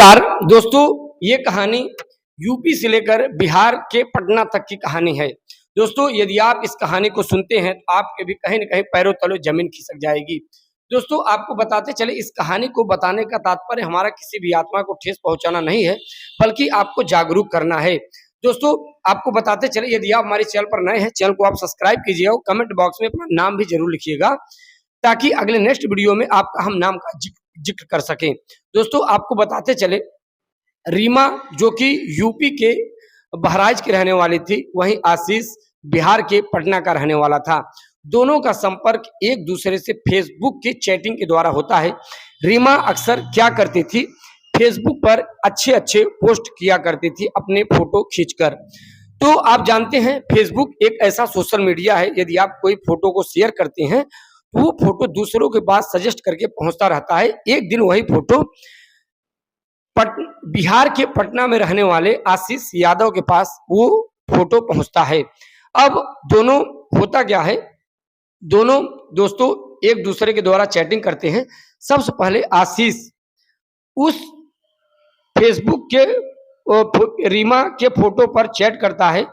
नमस्कार दोस्तों, ये कहानी यूपी से लेकर बिहार के पटना तक की कहानी है। दोस्तों, यदि आप इस कहानी को सुनते हैं तो आपके भी कहीं न कहीं पैरों तले जमीन खिसक जाएगी। दोस्तों, आपको बताते चले, इस कहानी को बताने का तात्पर्य हमारा किसी भी आत्मा को ठेस पहुँचाना नहीं है, बल्कि आपको जागरूक करना है। दोस्तों, आपको बताते चले, यदि आप हमारे चैनल पर नए हैं, चैनल को आप सब्सक्राइब कीजिएगा और कमेंट बॉक्स में अपना नाम भी ज़रूर लिखिएगा, ताकि अगले नेक्स्ट वीडियो में आपका हम नाम का ज़िक्र कर सकें। दोस्तों, आपको बताते चले, रीमा जो कि यूपी के बहराइच की रहने वाली थी, वहीं आशीष बिहार के पटना का रहने वाला था। दोनों का संपर्क एक दूसरे से फेसबुक की चैटिंग के द्वारा होता है। रीमा अक्सर क्या करती थी, फेसबुक पर अच्छे-अच्छे पोस्ट किया करती थी अपने फोटो खींचकर। तो आप जानते हैं, फेसबुक एक ऐसा सोशल मीडिया है, यदि आप कोई फोटो को शेयर करते हैं, तो वो फोटो दूसरों के पास सजेस्ट करके पहुंचता रहता है। एक दिन वही फोटो बिहार के पटना में रहने वाले आशीष यादव के पास वो फोटो पहुंचता है। अब दोनों होता क्या है, दोनों दोस्तों एक दूसरे के द्वारा चैटिंग करते हैं। सबसे पहले आशीष उस फेसबुक के रीमा के फोटो पर चैट करता है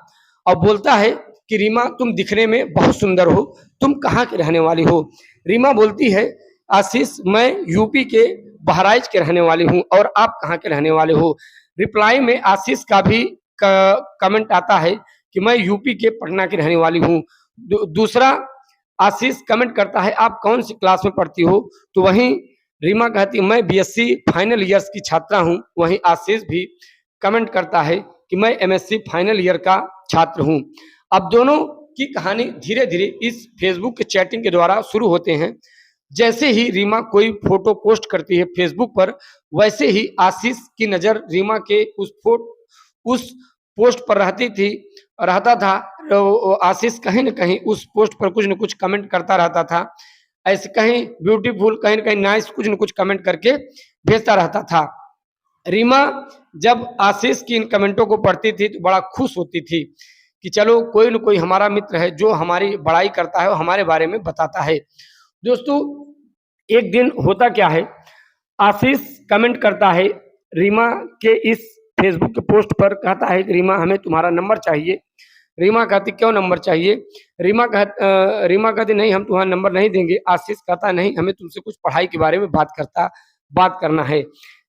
और बोलता है कि रीमा, तुम दिखने में बहुत सुंदर हो, तुम कहाँ की रहने वाली हो। रीमा बोलती है, आशीष, मैं यूपी के बहराइच के रहने वाली हूँ, और आप कहाँ के रहने वाले हो। रिप्लाई में आशीष का भी कमेंट आता है कि मैं यूपी के पटना की रहने वाली हूँ। दूसरा आशीष कमेंट करता है, आप कौन सी क्लास में पढ़ती हो। तो वहीं रीमा कहती है, मैं बीएससी फाइनल ईयर्स की छात्रा हूँ। वहीं आशीष भी कमेंट करता है कि मैं एमएससी फाइनल ईयर का छात्र हूँ। अब दोनों की कहानी धीरे धीरे इस फेसबुक के चैटिंग के द्वारा शुरू होते हैं। जैसे ही रीमा कोई फोटो पोस्ट करती है फेसबुक पर, वैसे ही आशीष की नज़र रीमा के उस पोस्ट पर रहता था। तो आशीष कहीं न कहीं उस पोस्ट पर कुछ न कुछ कमेंट करता रहता था। ऐसे कहीं ब्यूटीफुल, कहीं न कहीं नाइस, कुछ न कुछ कमेंट करके भेजता रहता था। रीमा जब आशीष की इन कमेंटों को पढ़ती थी तो बड़ा खुश होती थी कि चलो, कोई न कोई हमारा मित्र है जो हमारी बड़ाई करता है और हमारे बारे में बताता है। दोस्तों, एक दिन होता क्या है, आशीष कमेंट करता है रीमा के इस फेसबुक के पोस्ट पर, कहता है कि रीमा, हमें तुम्हारा नंबर चाहिए। रीमा कहती, क्यों नंबर चाहिए। रीमा कहती, नहीं, हम तुम्हारा नंबर नहीं देंगे। आशीष कहता, नहीं, हमें तुमसे कुछ पढ़ाई के बारे में बात करना है।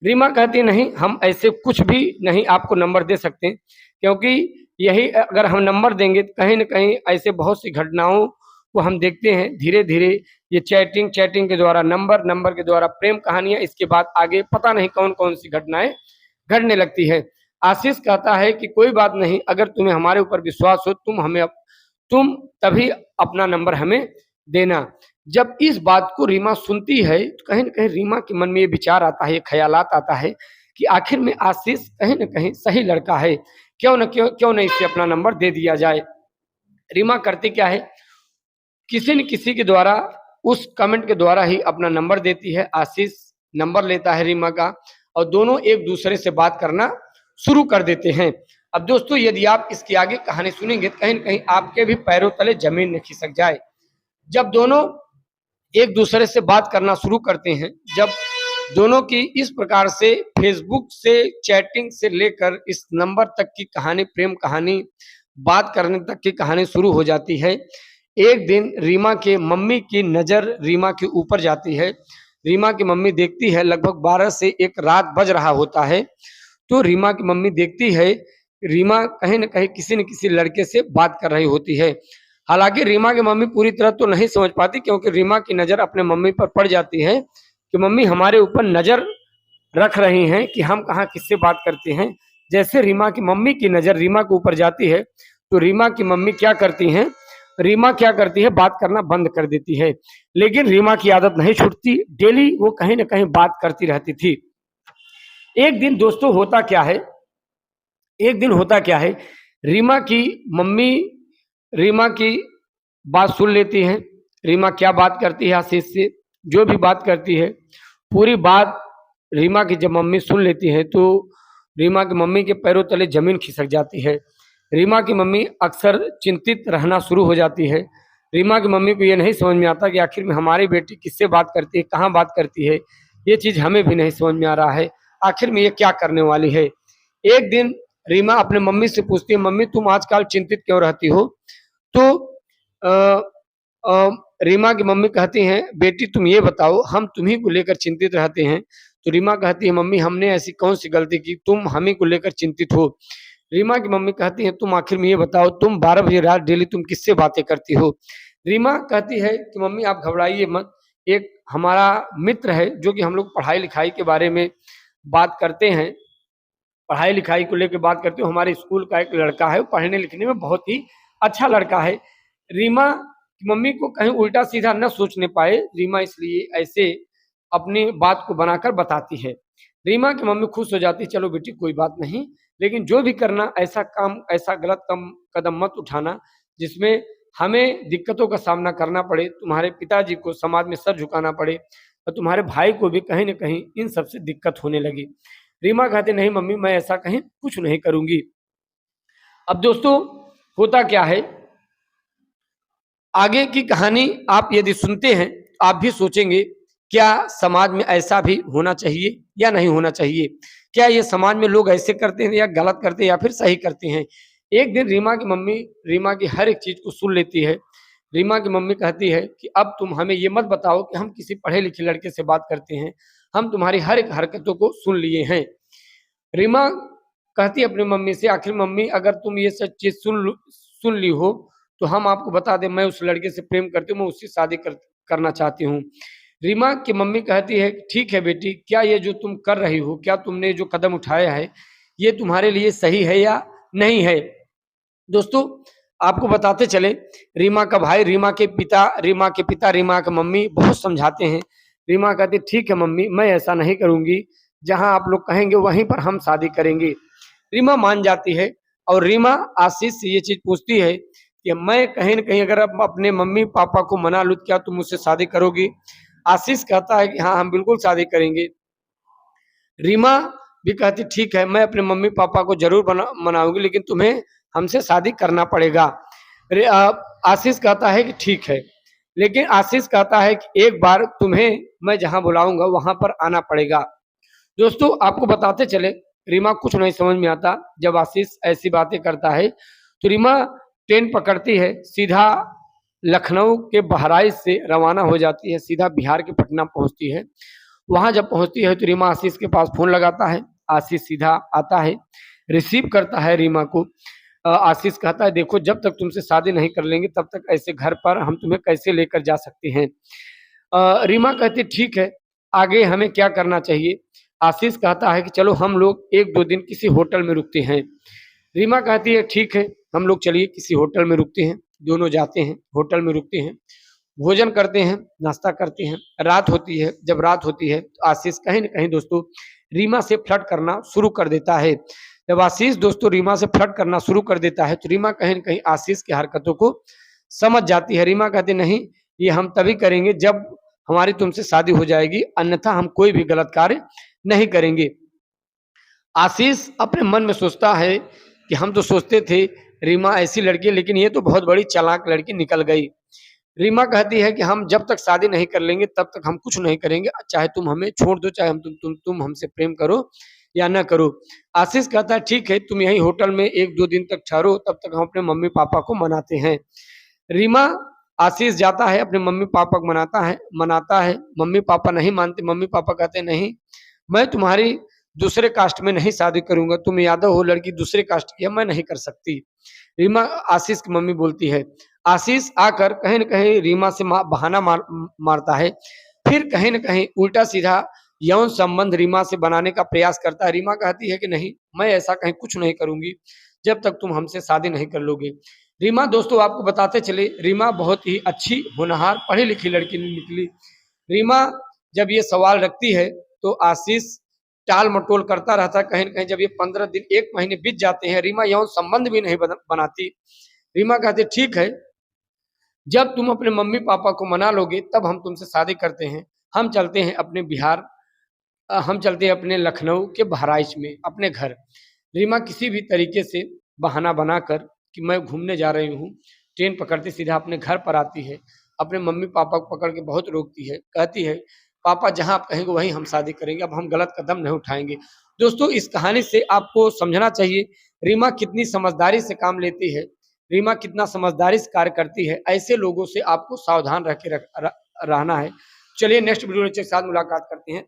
रीमा कहती, नहीं, हम ऐसे कुछ भी नहीं आपको नंबर दे सकते, क्योंकि यही अगर हम नंबर देंगे तो कहीं न कहीं ऐसे बहुत सी घटनाओं को हम देखते हैं। धीरे धीरे ये चैटिंग के द्वारा नंबर के द्वारा प्रेम कहानियां, इसके बाद आगे पता नहीं कौन कौन सी घटनाएं घटने लगती है। आशीष कहता है कि कोई बात नहीं, अगर तुम्हें हमारे ऊपर विश्वास हो, तुम तभी अपना नंबर हमें देना। जब इस बात को रीमा सुनती है तो कहीं न कहीं रीमा के मन में ये विचार आता है, ये ख्यालात आता है कि आखिर में आशीष कहीं न कहीं सही लड़का है, क्यों न इससे अपना नंबर दे दिया जाए। रीमा करती क्या है, किसी न किसी के द्वारा, उस कमेंट के द्वारा ही अपना नंबर देती है। आशीष नंबर लेता है रीमा का और दोनों एक दूसरे से बात करना शुरू कर देते हैं। अब दोस्तों, यदि आप इसकी आगे कहानी सुनेंगे तो कहीं न कहीं आपके भी पैरों तले जमीन न खिसक जाए। जब दोनों एक दूसरे से बात करना शुरू करते हैं, जब दोनों की इस प्रकार से फेसबुक से चैटिंग से लेकर इस नंबर तक की कहानी, प्रेम कहानी, बात करने तक की कहानी शुरू हो जाती है। एक दिन रीमा के मम्मी की नज़र रीमा के ऊपर जाती है। रीमा की मम्मी देखती है, लगभग 12 से 1 रात बज रहा होता है। तो रीमा की मम्मी देखती है, रीमा कहीं न कहीं किसी न किसी लड़के से बात कर रही होती है। हालाँकि रीमा की मम्मी पूरी तरह तो नहीं समझ पाती, क्योंकि रीमा की नज़र अपने मम्मी पर पड़ जाती है कि मम्मी हमारे ऊपर नज़र रख रही हैं कि हम कहाँ किससे बात करते हैं। जैसे रीमा की मम्मी की नज़र रीमा के ऊपर जाती है, तो रीमा की मम्मी क्या करती हैं, बात करना बंद कर देती है। लेकिन रीमा की आदत नहीं छूटती, डेली वो कहीं न कहीं बात करती रहती थी। एक दिन दोस्तों होता क्या है, रीमा की मम्मी रीमा की बात सुन लेती हैं। रीमा क्या बात करती है आशीष से, जो भी बात करती है, पूरी बात रीमा की जब मम्मी सुन लेती है तो रीमा की मम्मी के पैरों तले जमीन खिसक जाती है। रीमा की मम्मी अक्सर चिंतित रहना शुरू हो जाती है। रीमा की मम्मी को ये नहीं समझ में आता कि आखिर में हमारी बेटी किससे बात करती है, कहाँ बात करती है, ये चीज़ हमें भी नहीं समझ में आ रहा है। आखिर में ये क्या करने वाली है। एक दिन रीमा अपने मम्मी से पूछती है, मम्मी तुम आजकल चिंतित क्यों रहती हो? तो अ, अ, रीमा की मम्मी कहती हैं, बेटी तुम ये बताओ, हम तुम्ही को लेकर चिंतित रहते हैं। तो रीमा कहती है, मम्मी हमने ऐसी कौन सी गलती की तुम हमें को लेकर चिंतित हो? रीमा की मम्मी कहती है, तुम आखिर में ये बताओ, तुम 12 बजे रात डेली तुम किससे बातें करती हो? रीमा कहती है कि मम्मी आप घबराइए मत, एक हमारा मित्र है जो कि हम लोग पढ़ाई लिखाई के बारे में बात करते हैं, पढ़ाई लिखाई को लेकर बात करते हो, हमारे स्कूल का एक लड़का है, वो पढ़ने लिखने में बहुत ही अच्छा लड़का है। रीमा की मम्मी को कहीं उल्टा सीधा न सोचने पाए, रीमा इसलिए ऐसे अपनी बात को बनाकर बताती है। रीमा की मम्मी खुश हो जाती है, चलो बेटी कोई बात नहीं, लेकिन जो भी करना ऐसा काम, ऐसा गलत कदम मत उठाना जिसमें हमें दिक्कतों का सामना करना पड़े, तुम्हारे पिताजी को समाज में सर झुकाना पड़े और तुम्हारे भाई को भी कहीं न कहीं इन सब से दिक्कत होने लगी। रीमा कहती, नहीं मम्मी मैं ऐसा कहीं कुछ नहीं करूँगी। अब दोस्तों होता क्या है, आगे की कहानी आप यदि सुनते हैं, आप भी सोचेंगे क्या समाज में ऐसा भी होना चाहिए या नहीं होना चाहिए? क्या ये समाज में लोग ऐसे करते हैं या गलत करते हैं या फिर सही करते हैं? एक दिन रीमा की मम्मी रीमा की हर एक चीज़ को सुन लेती है। रीमा की मम्मी कहती है कि अब तुम हमें ये मत बताओ कि हम किसी पढ़े-लिखे लड़के से बात करते हैं। हम तुम्हारी हर एक हरकतों को सुन लिए हैं। रीमा कहती है अपनी मम्मी से, आखिर मम्मी अगर तुम ये सब चीज़ सुन ली हो, तो हम आपको बता दें मैं उस लड़के से प्रेम करती हूँ, मैं उससे शादी करना चाहती हूँ। रीमा की मम्मी कहती है, ठीक है बेटी, क्या ये जो तुम कर रही हो, क्या तुमने जो कदम उठाया है, ये तुम्हारे लिए सही है या नहीं है? दोस्तों आपको बताते चले, रीमा का भाई, रीमा के पिता, रीमा की मम्मी बहुत समझाते हैं। रीमा कहती ठीक है मम्मी, मैं ऐसा नहीं करूँगी, जहाँ आप लोग कहेंगे वहीं पर हम शादी करेंगे। रीमा मान जाती है और रीमा आशीष से ये चीज़ पूछती है कि मैं कहीं न कहीं अगर अपने मम्मी-पापा को मना लूँ, क्या तुम मुझसे शादी करोगी? आशीष कहता है कि हाँ, हम बिल्कुल शादी करेंगे। रीमा भी कहती ठीक है, मैं अपने मम्मी-पापा को ज़रूर मनाऊँगी, लेकिन तुम्हें हमसे शादी करना पड़ेगा। आशीष कहता है कि ठीक है, लेकिन आशीष कहता है कि एक बार तुम्हें मैं जहाँ बुलाऊँगा वहाँ पर आना पड़ेगा। दोस्तों आपको बताते चले, रीमा कुछ नहीं समझ में आता, जब आशीष ऐसी बातें करता है, तो रीमा ट्रेन पकड़ती है, सीधा लखनऊ के बहराइच से रवाना हो जाती है, सीधा बिहार के पटना पहुँचती है। वहाँ जब पहुँचती है तो रीमा आशीष के पास फ़ोन लगाता है, आशीष सीधा आता है, रिसीव करता है रीमा को। आशीष कहता है देखो जब तक तुमसे शादी नहीं कर लेंगे तब तक ऐसे घर पर हम तुम्हें कैसे लेकर जा सकते हैं। रीमा कहती ठीक है, आगे हमें क्या करना चाहिए? आशीष कहता है कि चलो हम लोग 1-2 दिन किसी होटल में रुकते हैं। रीमा कहती है ठीक है, हम लोग चलिए किसी होटल में रुकते हैं। दोनों जाते हैं, होटल में रुकते हैं, भोजन करते हैं, नाश्ता करते हैं। रात होती है, जब रात होती है तो आशीष कहीं न कहीं दोस्तों रीमा से फ्लर्ट करना शुरू कर देता है। जब आशीष दोस्तों रीमा से फ्लर्ट करना शुरू कर देता है तो रीमा कहीं न कहीं आशीष की हरकतों को समझ जाती है। रीमा कहती नहीं, ये हम तभी करेंगे जब हमारी तुमसे शादी हो जाएगी, अन्यथा हम कोई भी गलत कार्य नहीं करेंगे। आशीष अपने मन में सोचता है कि हम तो सोचते थे रीमा ऐसी लड़की है, लेकिन ये तो बहुत बड़ी चालाक लड़की निकल गई। रीमा कहती है कि हम जब तक शादी नहीं कर लेंगे तब तक हम कुछ नहीं करेंगे, चाहे तुम हमें छोड़ दो, चाहे हम तुम हमसे प्रेम करो या ना करो। आशीष कहता है ठीक है, तुम यहीं होटल में 1-2 दिन तक ठहरो, तब तक हम अपने मम्मी-पापा को मनाते हैं। रीमा आशीष जाता है, अपने मम्मी-पापा को मनाता है, मम्मी-पापा नहीं मानते, मम्मी-पापा कहते हैं नहीं, मैं तुम्हारी दूसरे कास्ट में नहीं शादी करूँगा, तुम यादव हो, लड़की दूसरे कास्ट की है, मैं नहीं कर सकती। रीमा आशीष की मम्मी बोलती है। आशीष आकर कहीं न कहीं रीमा से बहाना मारता है, फिर कहीं न कहीं उल्टा-सीधा यौन संबंध रीमा से बनाने का प्रयास करता है। रीमा कहती है कि नहीं, मैं ऐसा कहीं कुछ नहीं करूँगी, जब तक तुम हमसे शादी नहीं कर लोगे। रीमा दोस्तों आपको बताते चले, रीमा बहुत ही अच्छी, होनहार, पढ़ी-लिखी लड़की निकली। रीमा जब ये सवाल रखती है, तो आशीष टाल-मटोल करता रहता है। कहीं न कहीं जब ये 15 दिन, 1 महीने बीत जाते हैं, रीमा यौन संबंध भी नहीं बनाती। रीमा कहती ठीक है, जब तुम अपने मम्मी-पापा को मना लोगे तब हम तुमसे शादी करते हैं। हम चलते हैं अपने बिहार, हम चलते हैं अपने लखनऊ के बहराइच में अपने घर। रीमा किसी भी तरीके से बहाना बनाकर कि मैं घूमने जा रही हूँ, ट्रेन पकड़ती सीधा अपने घर पर आती है। अपने मम्मी-पापा को पकड़ के बहुत रोकती है, कहती है पापा जहाँ आप कहेंगे वहीं हम शादी करेंगे, अब हम गलत कदम नहीं उठाएँगे। दोस्तों इस कहानी से आपको समझना चाहिए रीमा कितनी समझदारी से काम लेती है, रीमा कितना समझदारी से कार्य करती है, ऐसे लोगों से आपको सावधान रह के रहना है। चलिए नेक्स्ट वीडियो के साथ मुलाकात करते हैं।